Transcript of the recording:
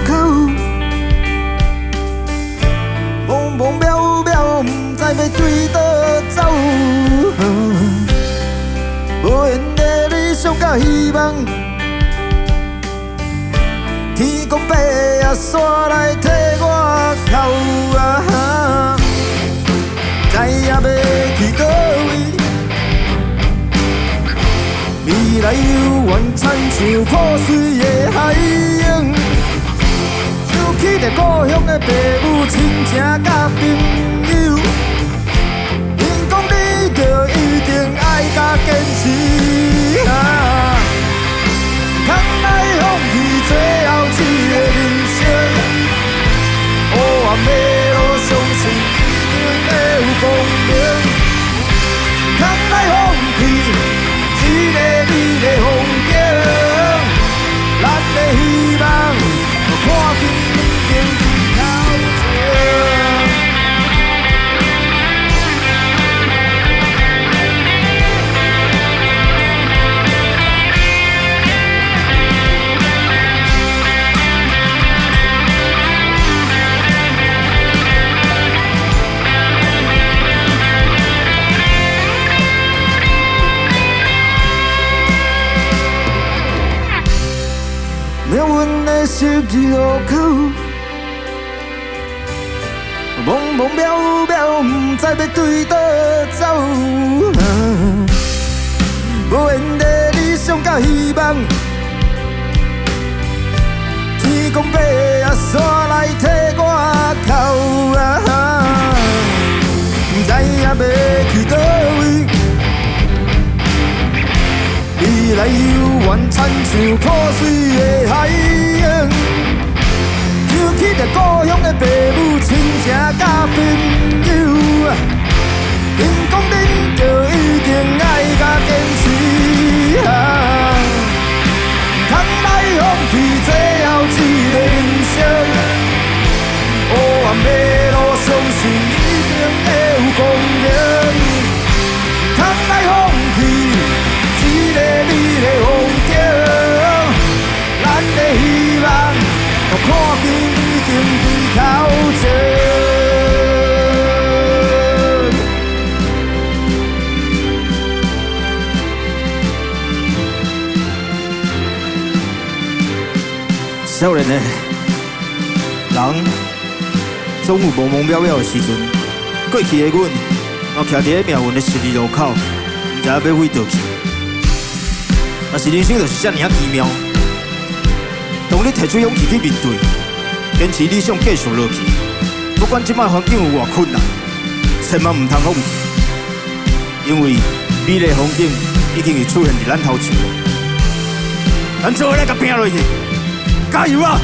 口，茫茫渺渺，不知要对倒走。无缘的理想甲希望，天公伯啊山来替我扣啊，知影要去倒位？未来犹原亲像破碎的海洋，想起着故乡的父母亲情甲朋友，因讲你着一定爱甲坚持啊！空来放弃最后一个人生，黑暗的路相信一定会有光明。空来放弃。一个美丽风景，咱的希望，看见已经在头前。命运的十字路口，茫茫渺渺，不知要对倒走。无缘的理想甲希望，天公伯啊山来替我扣啊，不知影要去倒位？未来犹原亲像破碎的海洋，想起着故乡的父母亲情甲朋友，因讲恁着一定爱甲坚持啊！通来放弃最后一个人生，黑暗的路相信一定会有光明。通来放弃。一个美丽风景，咱的希望，看见已经在头前。少年的人，总有茫茫渺渺的时阵。过去的阮，我徛伫咧命运的十字路口，不知要飞倒去。但是人生就是这么奇妙，当你提出勇气去面对，坚持理想继续落去，不管即摆环境有偌困难，千万唔通放弃，因为美丽风景已经会出现伫咱头前。咱做伙来甲拼落去，加油啊！